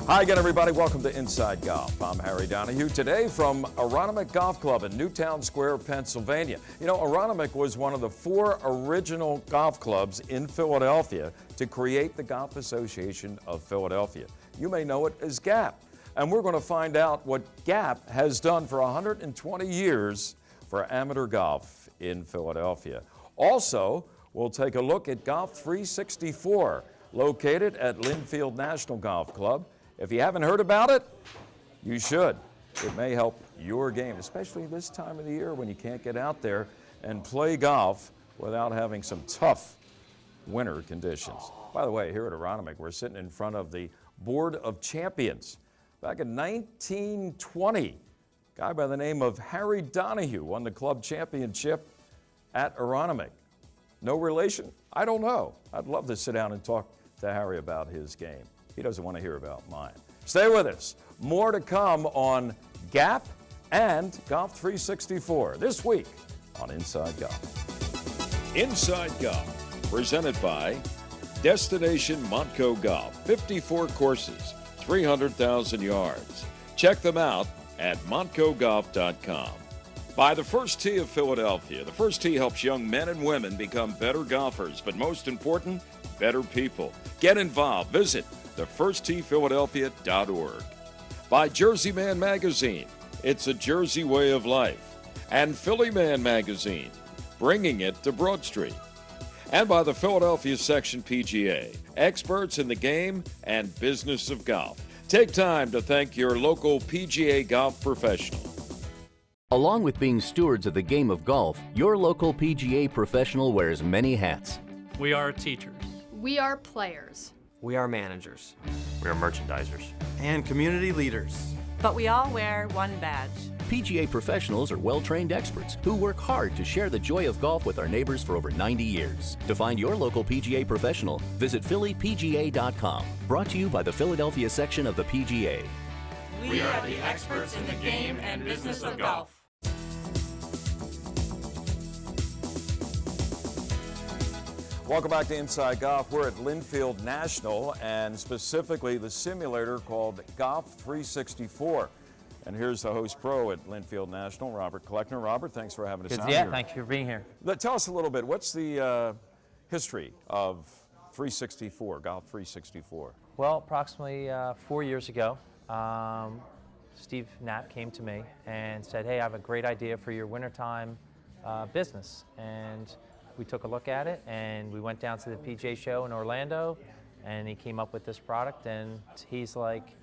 Hi again, everybody. Welcome to Inside Golf. I'm Harry Donahue. Today from Aronimink Golf Club in Newtown Square, Pennsylvania. You know, Aronimink was one of the 4 original golf clubs in Philadelphia to create the Golf Association of Philadelphia. You may know it as GAP. And we're going to find out what GAP has done for 120 years for amateur golf in Philadelphia. Also, we'll take a look at Golf364, located at Linfield National Golf Club. If you haven't heard about it, you should. It may help your game, especially this time of the year when you can't get out there and play golf without having some tough winter conditions. By the way, here at Aronimink, we're sitting in front of the Board of Champions. Back in 1920, a guy by the name of Harry Donahue won the club championship at Aronimink. No relation? I don't know. I'd love to sit down and talk to Harry about his game. He doesn't want to hear about mine. Stay with us. More to come on GAP and Golf364 this week on Inside Golf. Inside Golf, presented by Destination Montco Golf. 54 courses, 300,000 yards. Check them out at montcogolf.com. By the First Tee of Philadelphia. The First Tee helps young men and women become better golfers, but most important, better people. Get involved. Visit thefirsttphiladelphia.org. By Jersey Man Magazine, it's a Jersey way of life. And Philly Man Magazine, bringing it to Broad Street. And by the Philadelphia Section PGA, experts in the game and business of golf. Take time to thank your local PGA golf professional. Along with being stewards of the game of golf, your local PGA professional wears many hats. We are teachers. We are players. We are managers. We are merchandisers. And community leaders. But we all wear one badge. PGA professionals are well-trained experts who work hard to share the joy of golf with our neighbors for over 90 years. To find your local PGA professional, visit phillypga.com. Brought to you by the Philadelphia section of the PGA. We are the experts in the game and business of golf. Welcome back to Inside Golf. We're at Linfield National and specifically the simulator called Golf364. And here's the host pro at Linfield National, Robert Kleckner. Robert, thanks for having us out here. Thank you for being here. Tell us a little bit, what's the history of 364, Golf364? Well, approximately 4 years ago, Steve Knapp came to me and said, hey, I have a great idea for your wintertime business. And we took a look at it and we went down to the PGA show in Orlando and he came up with this product and he's like,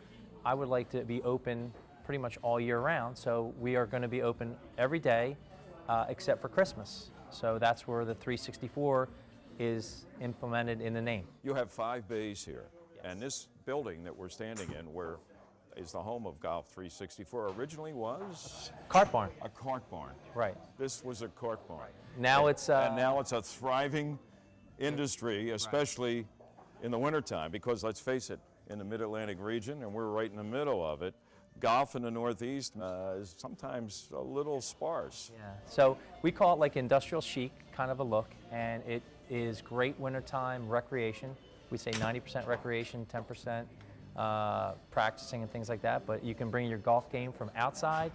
I would like to be open pretty much all year round, so we are going to be open every day except for Christmas. So that's where the 364 is implemented in the name. You have 5 bays here, yes. And this building that we're standing in, where is the home of Golf364, originally was? Cart barn. A cart barn. Right. This was a cart barn. Right. Now it's and now it's a thriving industry, especially in the wintertime, because let's face it, in the Mid-Atlantic region, and we're right in the middle of it, golf in the Northeast is sometimes a little sparse. Yeah. So we call it like industrial chic kind of a look, and it is great wintertime recreation. We say 90% recreation, 10% practicing and things like that, but you can bring your golf game from outside,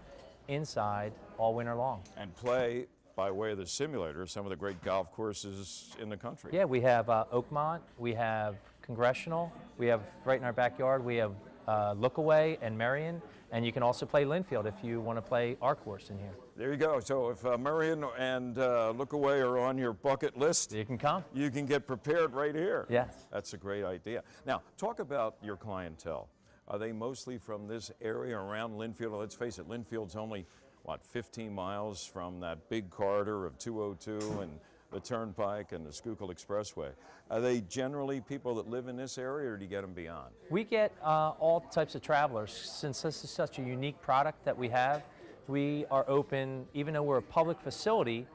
inside, all winter long. And play, by way of the simulator, some of the great golf courses in the country. Yeah, we have Oakmont, we have Congressional, we have right in our backyard, we have Lookaway and Marion, and you can also play Linfield if you want to play our course in here. There you go. So if Marion and Lookaway are on your bucket list, you can come. You can get prepared right here. Yes. That's a great idea. Now, talk about your clientele. Are they mostly from this area around Linfield? Let's face it, Linfield's only, what, 15 miles from that big corridor of 202 and the Turnpike and the Schuylkill Expressway. Are they generally people that live in this area, or do you get them beyond? We get all types of travelers. Since this is such a unique product that we have, we are open, even though we're a public facility,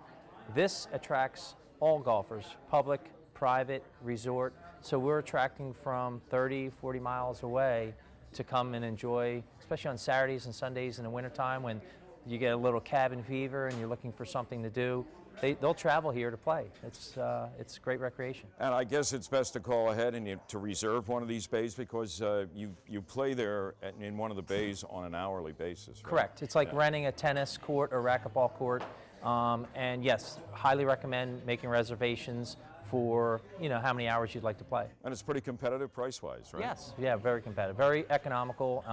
this attracts all golfers, public, private, resort. So we're attracting from 30, 40 miles away to come and enjoy, especially on Saturdays and Sundays in the wintertime when you get a little cabin fever and you're looking for something to do. they'll travel here to play. It's great recreation. And I guess it's best to call ahead and to reserve one of these bays because you play there in one of the bays on an hourly basis, right? Correct. It's like renting a tennis court or racquetball court. And yes, highly recommend making reservations for how many hours you'd like to play. And it's pretty competitive price-wise, right? Yes, yeah, very competitive, very economical.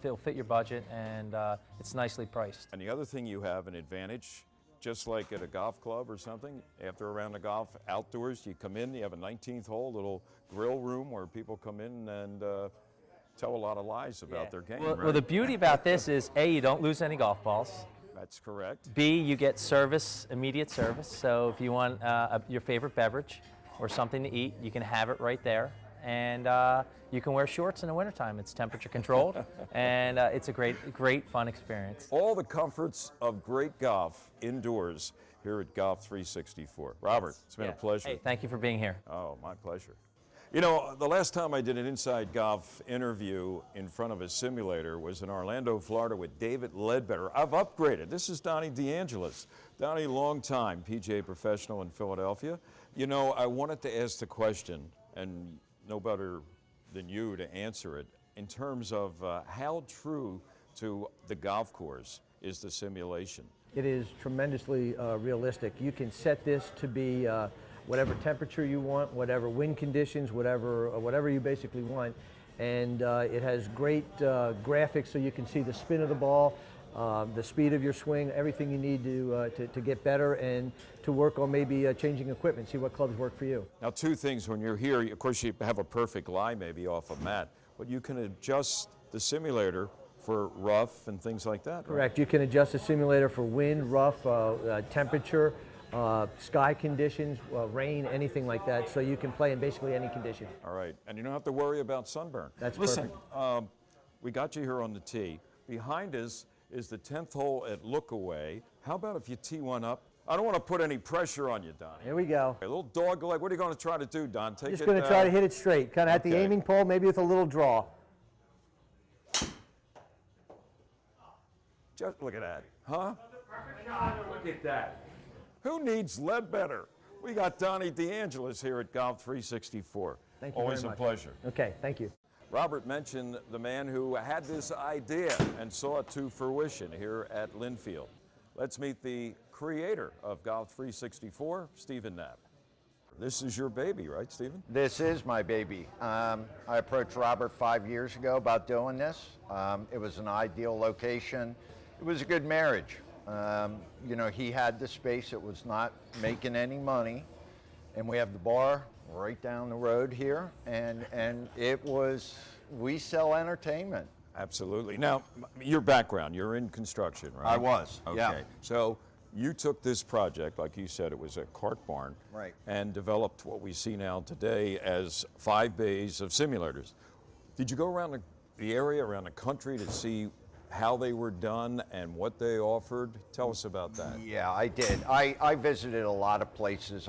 It'll fit your budget, and it's nicely priced. And the other thing you have an advantage, just like at a golf club or something, after a round of golf outdoors, you come in, you have a 19th hole, little grill room where people come in and tell a lot of lies about their game. Well, right? well, the beauty about this is, A, you don't lose any golf balls. That's correct. B, you get service, immediate service. So if you want your favorite beverage or something to eat, you can have it right there. And you can wear shorts in the wintertime. It's temperature controlled, and it's a great fun experience. All the comforts of great golf indoors here at Golf 364. Robert, it's been a pleasure. Hey, thank you for being here. Oh, my pleasure. You know, the last time I did an Inside Golf interview in front of a simulator was in Orlando, Florida with David Ledbetter. I've upgraded. This is Donnie DeAngelo. Donnie, long-time PGA professional in Philadelphia. You know, I wanted to ask the question, and no better than you to answer it, in terms of how true to the golf course is the simulation? It is tremendously realistic. You can set this to be whatever temperature you want, whatever wind conditions, whatever you basically want. And it has great graphics so you can see the spin of the ball, the speed of your swing, everything you need to get better and to work on maybe changing equipment, see what clubs work for you. Now, two things when you're here, of course you have a perfect lie maybe off a mat, but you can adjust the simulator for rough and things like that, right? Correct. You can adjust the simulator for wind, rough, temperature, sky conditions, rain, anything like that, so you can play in basically any condition. All right, and you don't have to worry about sunburn. That's Listen, we got you here on the tee. Behind us is the 10th hole at Lookaway. How about if you tee one up? I don't want to put any pressure on you, Don. Here we go. A little dog leg. What are you going to try to do, Don? Take Just it. going to try to hit it straight, kind of at the Okay. aiming pole, maybe with a little draw. Just look at that, huh? Look at that. Who needs Ledbetter? We got Donnie DeAngelo here at Golf 364. Thank you Always very a much. pleasure. Okay, thank you. Robert mentioned the man who had this idea and saw it to fruition here at Linfield. Let's meet the creator of Golf 364, Stephen Knapp. This is your baby, right, Stephen? This is my baby. I approached Robert 5 years ago about doing this. It was an ideal location. It was a good marriage. You know, he had the space. It was not making any money. And we have the bar right down the road here. And it was, we sell entertainment. Absolutely. Now, your background, you're in construction, right? I was, okay. yeah. So you took this project, like you said, it was a cart barn, Right. and developed what we see now today as 5 bays of simulators. Did you go around the area, around the country to see how they were done and what they offered? Tell us about that. Yeah, I did. I visited a lot of places.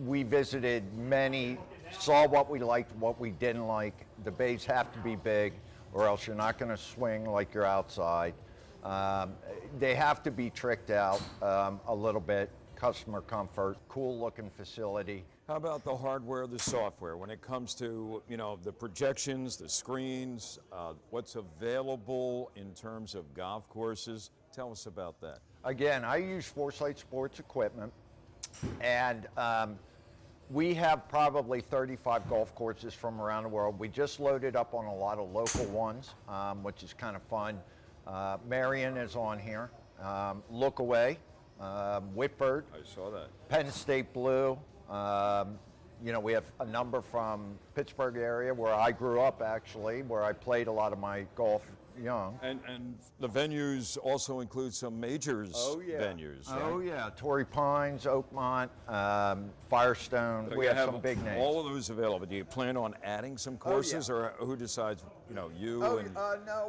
We visited many, saw what we liked, what we didn't like. The bays have to be big or else you're not going to swing like you're outside. They have to be tricked out a little bit, customer comfort, cool looking facility. How about the hardware, the software, when it comes to, you know, the projections, the screens, what's available in terms of golf courses? Tell us about that. Again, I use Foresight Sports equipment, and we have probably 35 golf courses from around the world. We just loaded up on a lot of local ones, which is kind of fun. Marion is on here, Lookaway, Whitford, I saw that. Penn State Blue. You know, we have a number from Pittsburgh area where I grew up, actually, where I played a lot of my golf young. And the venues also include some majors venues. Oh right? yeah, Torrey Pines, Oakmont, Firestone. So we you have some big names. all of those available. Do you plan on adding some courses, or who decides? You know, you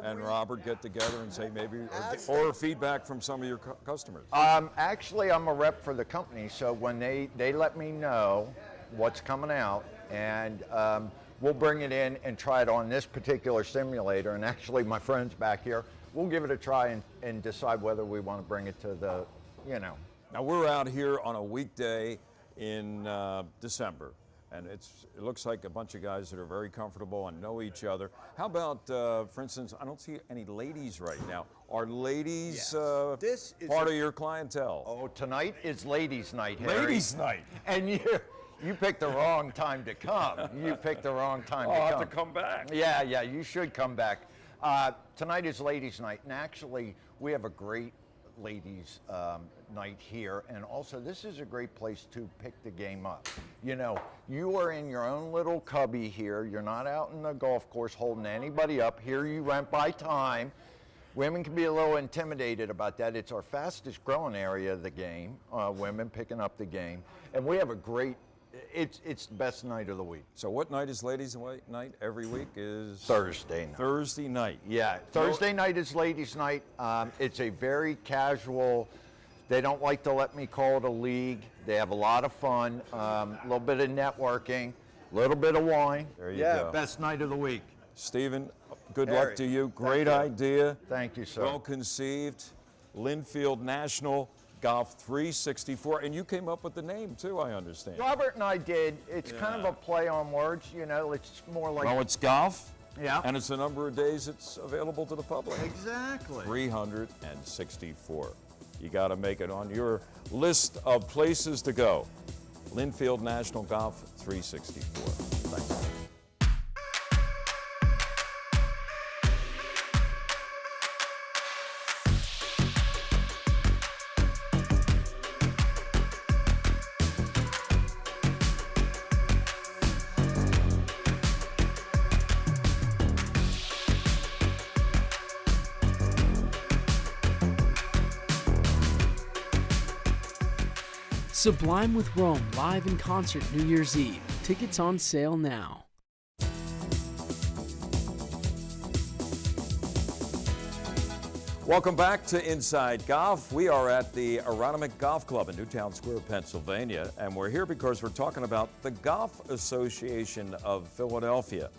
and Robert get together and say maybe, or feedback from some of your customers. Actually, I'm a rep for the company, so when they let me know what's coming out, and we'll bring it in and try it on this particular simulator. And actually, my friends back here, we'll give it a try and decide whether we want to bring it to the, you know, Now we're out here on a weekday in December, and it looks like a bunch of guys that are very comfortable and know each other. How about, for instance, I don't see any ladies right now. Are ladies This is part of your clientele? Oh, tonight is ladies' night, Harry. Ladies' night. And you picked the wrong time to come. You picked the wrong time to come. I'll have to come back. Yeah, you should come back. Tonight is ladies' night, and actually we have a great ladies' night here, and also this is a great place to pick the game up. You know, you are in your own little cubby here. You're not out in the golf course holding anybody up. Here you went by time. Women can be a little intimidated about that. It's our fastest growing area of the game, women picking up the game, and we have a great, it's the best night of the week. So what night is ladies' night every week? Is Thursday night. Thursday night. Yeah, Thursday night is ladies' night. It's a very casual, they don't like to let me call it a league. They have a lot of fun, a little bit of networking, a little bit of wine. There you go. Best night of the week. Stephen, good Harry, luck to you. Great thank you. idea. Thank you, sir. Well conceived. Linfield National Golf 364, and you came up with the name too, I understand. Robert and I did. It's kind of a play on words, you know, it's more like... Well, it's golf. Yeah. And it's the number of days it's available to the public. Exactly. 364. You got to make it on your list of places to go. Linfield National Golf 364. Thanks. Sublime with Rome live in concert New Year's Eve. Tickets on sale now. Welcome back to Inside Golf. We are at the Aronimink Golf Club in Newtown Square, Pennsylvania, and we're here because we're talking about the Golf Association of Philadelphia.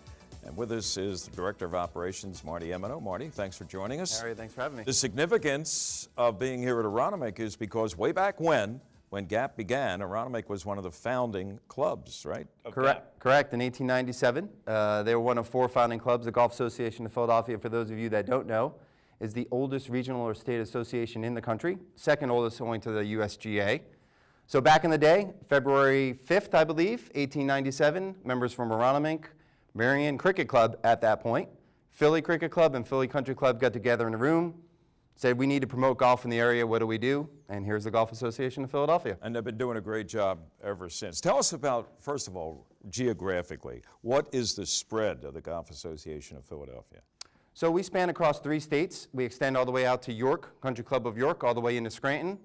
And with us is the Director of Operations, Marty Emino. Marty, thanks for joining us. Harry, thanks for having me. The significance of being here at Aronimink is because way back when GAP began, Aronimink was one of the founding clubs, right? Correct. In 1897, they were one of 4 founding clubs. The Golf Association of Philadelphia, for those of you that don't know, is the oldest regional or state association in the country, second oldest only to the USGA. So back in the day, February 5th, I believe, 1897, members from Aronimink, Marion Cricket Club at that point, Philly Cricket Club and Philly Country Club got together in a room, said we need to promote golf in the area, what do? And here's the Golf Association of Philadelphia. And they've been doing a great job ever since. Tell us about, first of all, geographically, what is the spread of the Golf Association of Philadelphia? So we span across 3 states. We extend all the way out to York, Country Club of York, all the way into Scranton,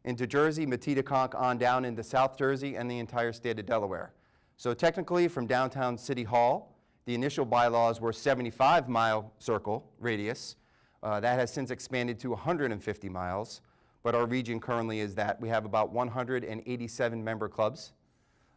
into Jersey, Metedeconk on down into South Jersey, and the entire state of Delaware. So technically from downtown City Hall, the initial bylaws were 75-mile circle radius. That has since expanded to 150 miles, but our region currently is that we have about 187 member clubs,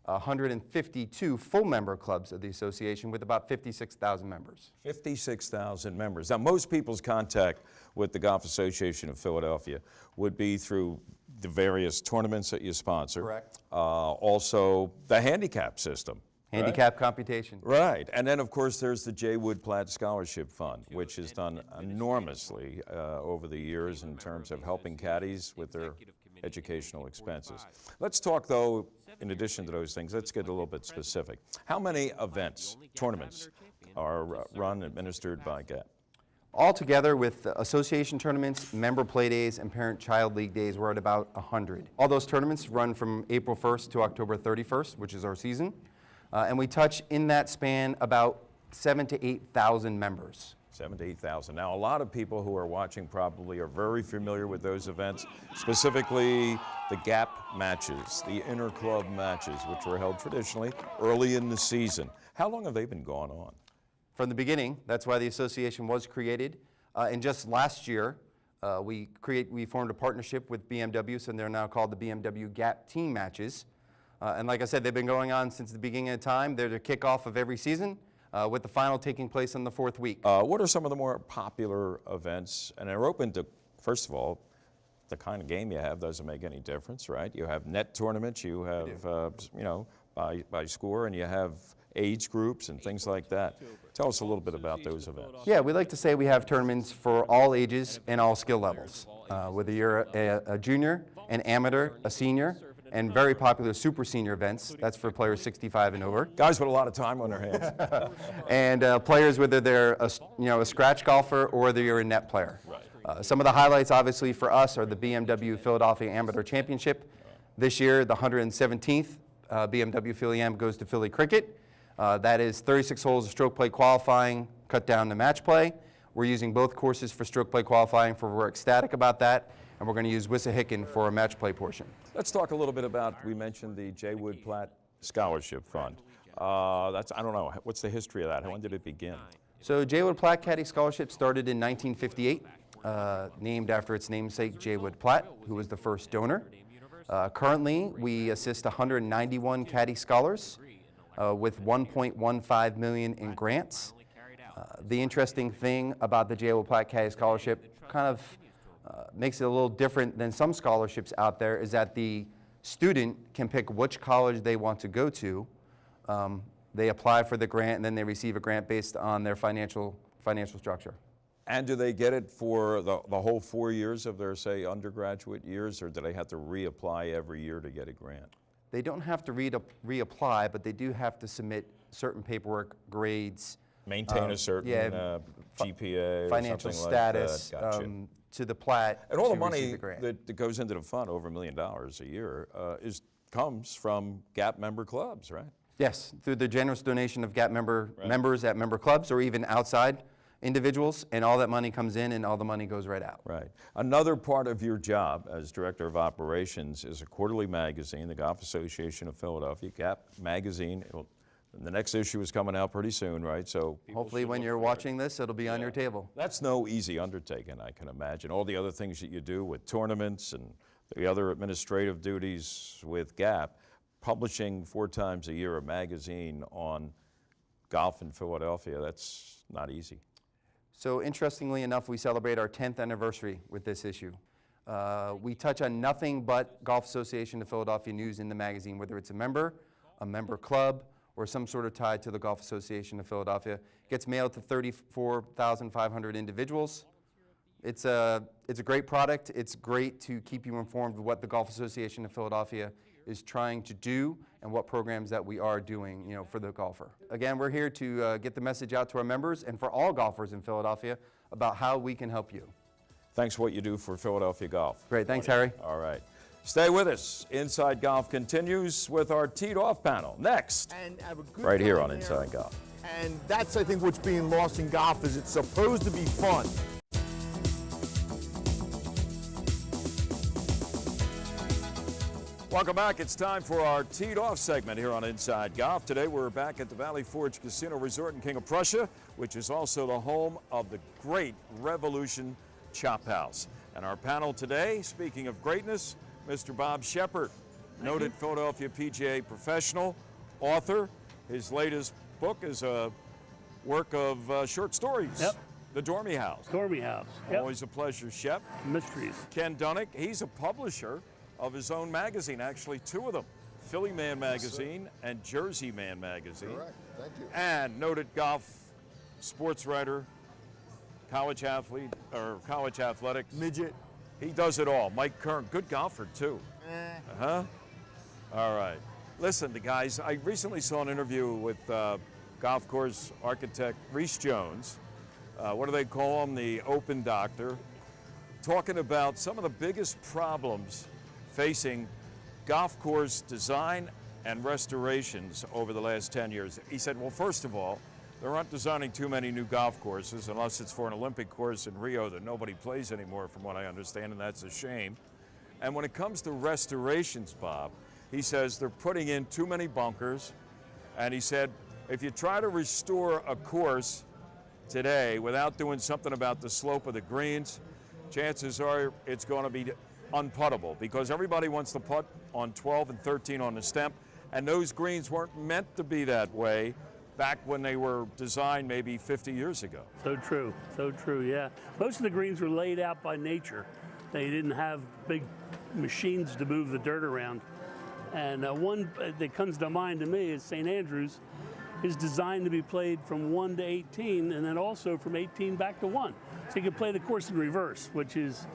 152 full member clubs of the association with about 56,000 members. 56,000 members. Now, most people's contact with the Golf Association of Philadelphia would be through the various tournaments that you sponsor. Correct. Also, the handicap system. Handicap computation. Right. And then, of course, there's the J. Wood Platt Scholarship Fund, which has done enormously over the years in terms of helping caddies with their educational expenses. Let's talk, though, in addition to those things, let's get a little bit specific. How many events, tournaments, are run, administered by GAP? Altogether, with association tournaments, member play days, and parent-child league days, we're at about 100. All those tournaments run from April 1st to October 31st, which is our season. And we touch in that span about 7,000 to 8,000 members. 7,000 to 8,000. Now, a lot of people who are watching probably are very familiar with those events, specifically the GAP matches, the inter-club matches, which were held traditionally early in the season. How long have they been going on? From the beginning. That's why the association was created. And just last year, we formed a partnership with BMW, so they're now called the BMW GAP Team Matches. And like I said, they've been going on since the beginning of time. They're the kickoff of every season, with the final taking place on the 4th week. What are some of the more popular events? And they're open to, first of all, the kind of game you have doesn't make any difference, right? You have net tournaments, you have, you know, by score, and you have age groups and things like that. Tell us a little bit about those events. Yeah, we like to say we have tournaments for all ages and all skill levels. Whether you're a junior, an amateur, a senior, and very popular super senior events. That's for players 65 and over. Guys with a lot of time on their hands. And players, whether they're a scratch golfer or whether you're a net player. Right. Some of the highlights, obviously, for us are the BMW Philadelphia Amateur Championship. This year, the 117th BMW Philly Am goes to Philly Cricket. That is 36 holes of stroke play qualifying, cut down to match play. We're using both courses for stroke play qualifying, we're ecstatic about that, and we're going to use Wissahickon for a match play portion. Let's talk a little bit about, we mentioned the J. Wood Platt Scholarship Fund. I don't know, what's the history of that? When did it begin? So J. Wood Platt Caddy Scholarship started in 1958, named after its namesake, J. Wood Platt, who was the first donor. Currently, we assist 191 caddy scholars with $1.15 million in grants. The interesting thing about the J. Wood Platt Caddy Scholarship kind of makes it a little different than some scholarships out there is that the student can pick which college they want to go to. They apply for the grant and then they receive a grant based on their financial structure. And do they get it for the whole 4 years of their, say, undergraduate years, or do they have to reapply every year to get a grant? They don't have to reapply, but they do have to submit certain paperwork, grades. Maintain a certain GPA, financial or something status like that. Gotcha. To the Platt. And all the to money receive the grant. that goes into the fund, over $1 million a year, comes from GAP member clubs, right? Yes, through the generous donation of GAP members at member clubs or even outside individuals, and all that money comes in and all the money goes right out. Right. Another part of your job as Director of Operations is a quarterly magazine, the Golf Association of Philadelphia, GAP magazine. The next issue is coming out pretty soon, right? So hopefully when you're watching this, it'll be on your table. That's no easy undertaking, I can imagine. All the other things that you do with tournaments and the other administrative duties with GAP, publishing 4 times a year a magazine on golf in Philadelphia, that's not easy. So interestingly enough, we celebrate our 10th anniversary with this issue. We touch on nothing but Golf Association of Philadelphia news in the magazine, whether it's a member club, or some sort of tie to the Golf Association of Philadelphia. It gets mailed to 34,500 individuals. It's a great product. It's great to keep you informed of what the Golf Association of Philadelphia is trying to do and what programs that we are doing, for the golfer. Again, we're here to get the message out to our members and for all golfers in Philadelphia about how we can help you. Thanks for what you do for Philadelphia golf. Great, thanks, Harry. All right. Stay with us. Inside Golf continues with our teed off panel next, and have a good right here on there. Inside Golf. And that's, I think, what's being lost in golf is it's supposed to be fun. Welcome back. It's time for our teed off segment here on Inside Golf. Today we're back at the Valley Forge Casino Resort in King of Prussia, which is also the home of the great Revolution Chop House. And our panel today, speaking of greatness, Mr. Bob Shepard, noted Philadelphia PGA professional, author. His latest book is a work of short stories. Yep. The Dormy House. Dormy House. Yep. Always a pleasure, Shep. Mysteries. Ken Dunnick, he's a publisher of his own magazine, actually 2 of them, Philly Man Magazine and Jersey Man Magazine. Correct. Thank you. And noted golf sports writer, college athlete, or college athletics. Midget. He does it all. Mike Kern, good golfer too. All right. Listen, the guys, I recently saw an interview with golf course architect Reese Jones. What do they call him? The open doctor. Talking about some of the biggest problems facing golf course design and restorations over the last 10 years. He said, well, first of all, they aren't designing too many new golf courses unless it's for an Olympic course in Rio that nobody plays anymore, from what I understand, and that's a shame. And when it comes to restorations, Bob, he says they're putting in too many bunkers, and he said if you try to restore a course today without doing something about the slope of the greens, chances are it's going to be unputtable because everybody wants to putt on 12 and 13 on the stemp, and those greens weren't meant to be that way back when they were designed maybe 50 years ago. So true, yeah. Most of the greens were laid out by nature. They didn't have big machines to move the dirt around. And one that comes to mind to me is St. Andrews is designed to be played from 1 to 18 and then also from 18 back to 1. So you can play the course in reverse, which is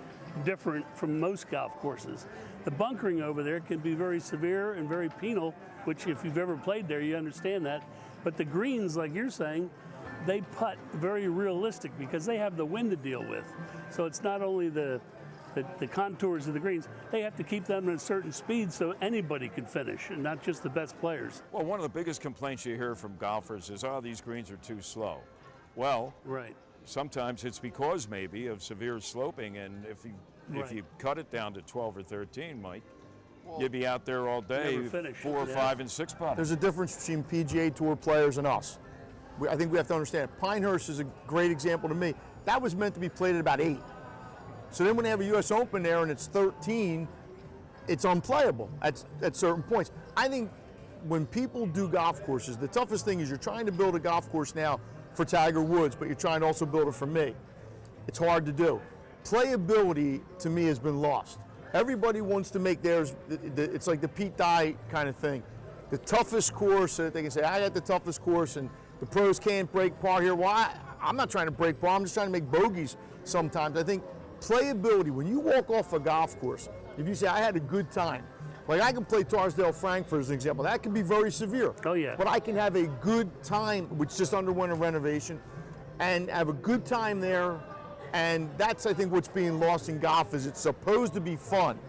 different from most golf courses. The bunkering over there can be very severe and very penal, which if you've ever played there, you understand that. But the greens, like you're saying, they putt very realistic because they have the wind to deal with. So it's not only the contours of the greens, they have to keep them at a certain speed so anybody can finish, and not just the best players. Well, one of the biggest complaints you hear from golfers is, oh, these greens are too slow. Well, right. Sometimes it's because maybe of severe sloping, and if you cut it down to 12 or 13, Mike, you'd be out there all day, 4, 5, and 6 putting. There's a difference between PGA Tour players and us. I think we have to understand. Pinehurst is a great example to me. That was meant to be played at about 8. So then when they have a U.S. Open there and it's 13, it's unplayable at certain points. I think when people do golf courses, the toughest thing is you're trying to build a golf course now for Tiger Woods, but you're trying to also build it for me. It's hard to do. Playability, to me, has been lost. Everybody wants to make theirs, it's like the Pete Dye kind of thing. The toughest course, so that they can say, I got the toughest course, and the pros can't break par here. Well, I'm not trying to break par, I'm just trying to make bogeys sometimes. I think playability, when you walk off a golf course, if you say, I had a good time, like I can play Tarsdale Frankfurt as an example, that can be very severe. Oh yeah. But I can have a good time, which just underwent a renovation, and have a good time there, and that's, I think, what's being lost in golf is it's supposed to be fun.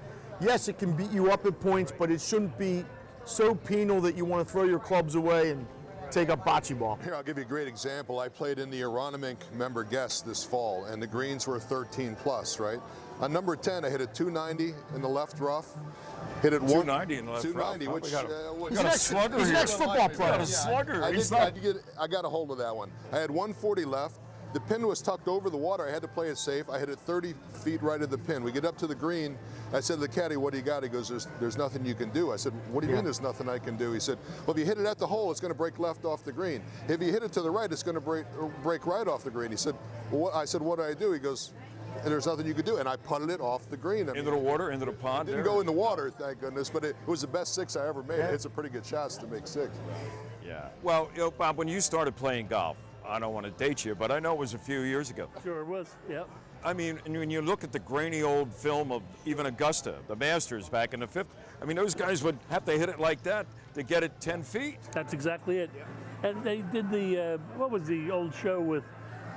Yes, it can beat you up at points, but it shouldn't be so penal that you want to throw your clubs away and take up bocce ball. Here, I'll give you a great example. I played in the Aronimink member guest this fall, and the greens were 13 plus, right? On number 10, I hit a 290 in the left rough. Hit it 290 in the left 290, rough. which He's got a slugger here. He's an ex-football player. A slugger. I got a hold of that one. I had 140 left. The pin was tucked over the water. I had to play it safe. I hit it 30 feet right of the pin. We get up to the green. I said to the caddy, what do you got? He goes, there's nothing you can do. I said, what do you mean there's nothing I can do? He said, well, if you hit it at the hole, it's going to break left off the green. If you hit it to the right, it's going to break right off the green. He said, well, I said, what do I do? He goes, and there's nothing you could do. And I putted it off the green. Into the water, into the pond? It didn't go in the water, thank goodness, but it was the best 6 I ever made. It's a pretty good shot to make 6. Yeah. Well, Bob, when you started playing golf, I don't want to date you, but I know it was a few years ago. Sure it was, yep. I mean, and when you look at the grainy old film of even Augusta, the Masters back in the 50s, I mean, those guys would have to hit it like that to get it 10 feet. That's exactly it. And they did the, what was the old show with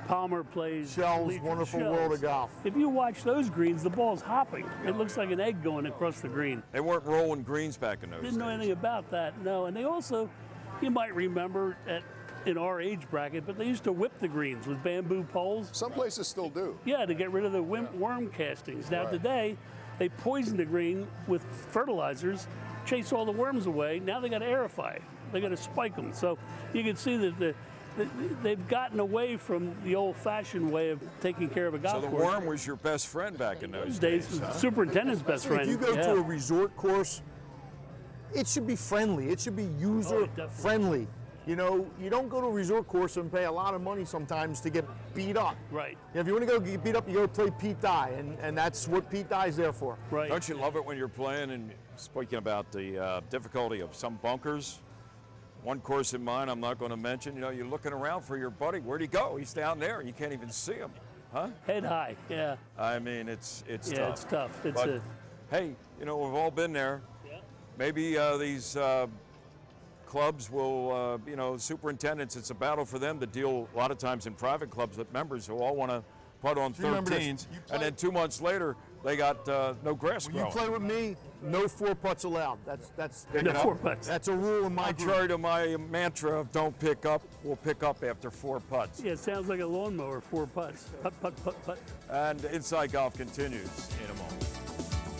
Palmer plays? Shell's Wonderful World of Golf. If you watch those greens, the ball's hopping. It looks like an egg going across the green. They weren't rolling greens back in those days. Didn't know anything about that, no. And they also, you might remember in our age bracket, but they used to whip the greens with bamboo poles. Some places still do. Yeah, to get rid of the worm castings. Now today, they poison the green with fertilizers, chase all the worms away. Now they got to aerify. They got to spike them. So you can see that they've gotten away from the old-fashioned way of taking care of a golf course. So the worm was your best friend back in those days. Huh? Superintendent's best friend. If you go to a resort course, it should be friendly. It should be user-friendly. You know, you don't go to a resort course and pay a lot of money sometimes to get beat up. Right. You know, if you want to go get beat up, you go play Pete Dye, and that's what Pete Dye's there for. Right. Don't you love it when you're playing and speaking about the difficulty of some bunkers? One course in mind I'm not going to mention, you know, you're looking around for your buddy. Where'd he go? He's down there, and you can't even see him. Huh? Head high, yeah. I mean, it's tough. Yeah, it's tough. But, hey, you know, we've all been there. Yeah. Maybe these clubs will, you know, superintendents, it's a battle for them to deal a lot of times in private clubs with members who all want to putt on 13s, and then 2 months later, they got no grass growing. When you play with me, no 4 putts allowed. That's no 4 putts. That's a rule in my group. Contrary to my mantra of don't pick up, we'll pick up after 4 putts. Yeah, it sounds like a lawnmower, 4 putts. Putt, putt, putt, putt. And Inside Golf continues in a moment.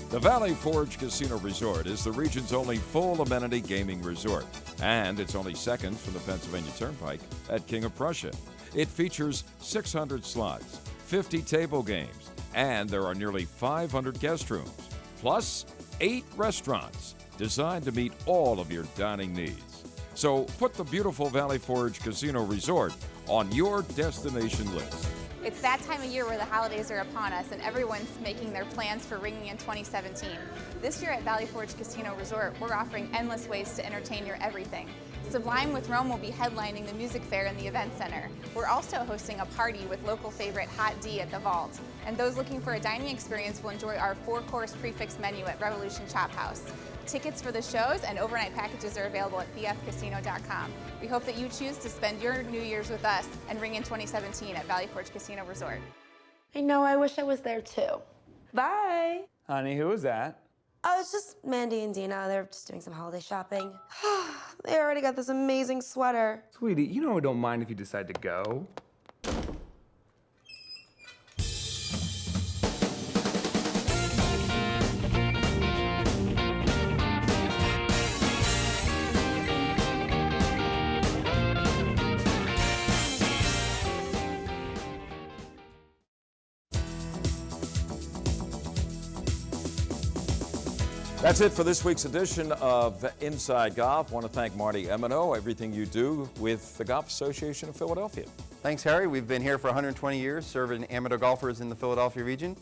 The Valley Forge Casino Resort is the region's only full amenity gaming resort, and it's only seconds from the Pennsylvania Turnpike at King of Prussia. It features 600 slots, 50 table games, and there are nearly 500 guest rooms, plus 8 restaurants designed to meet all of your dining needs. So put the beautiful Valley Forge Casino Resort on your destination list. It's that time of year where the holidays are upon us and everyone's making their plans for ringing in 2017. This year at Valley Forge Casino Resort, we're offering endless ways to entertain your everything. Sublime with Rome will be headlining the music fair in the event center. We're also hosting a party with local favorite Hot D at the Vault. And those looking for a dining experience will enjoy our 4-course prefix menu at Revolution Chop House. Tickets for the shows and overnight packages are available at bfcasino.com. We hope that you choose to spend your New Year's with us and ring in 2017 at Valley Forge Casino Resort. I know, I wish I was there too. Bye. Honey, who was that? Oh, it's just Mandy and Dina. They're just doing some holiday shopping. They already got this amazing sweater. Sweetie, you know I don't mind if you decide to go. That's it for this week's edition of Inside Golf. I want to thank Marty Emino, everything you do with the Golf Association of Philadelphia. Thanks, Harry. We've been here for 120 years, serving amateur golfers in the Philadelphia region.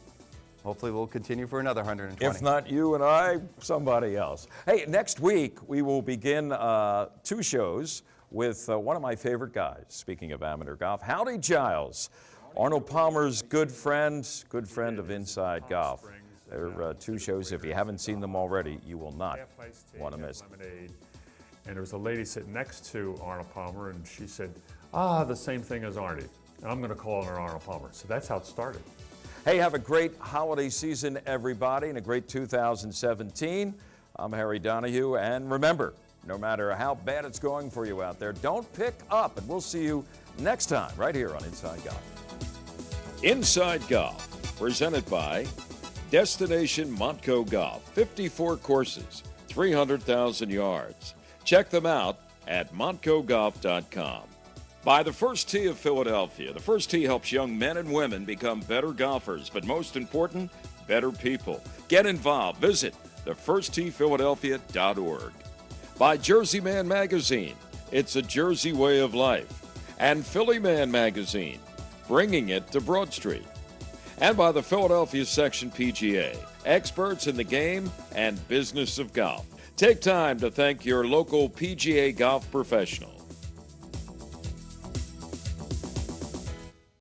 Hopefully we'll continue for another 120. If not you and I, somebody else. Hey, next week we will begin 2 shows with one of my favorite guys, speaking of amateur golf, Howdy Giles, Arnold Palmer's good friend of Inside Golf. There are 2 shows. If you haven't seen them already, you will not want to miss them. And there was a lady sitting next to Arnold Palmer, and she said, the same thing as Arnie. And I'm going to call her Arnold Palmer. So that's how it started. Hey, have a great holiday season, everybody, and a great 2017. I'm Harry Donahue, and remember, no matter how bad it's going for you out there, don't pick up, and we'll see you next time right here on Inside Golf. Inside Golf, presented by Destination Montco Golf, 54 courses, 300,000 yards. Check them out at montcogolf.com. By the First Tee of Philadelphia. The First Tee helps young men and women become better golfers, but most important, better people. Get involved. Visit thefirsttphiladelphia.org. By Jersey Man Magazine. It's a Jersey way of life. And Philly Man Magazine, bringing it to Broad Street. And by the Philadelphia Section PGA, experts in the game and business of golf. Take time to thank your local PGA golf professional.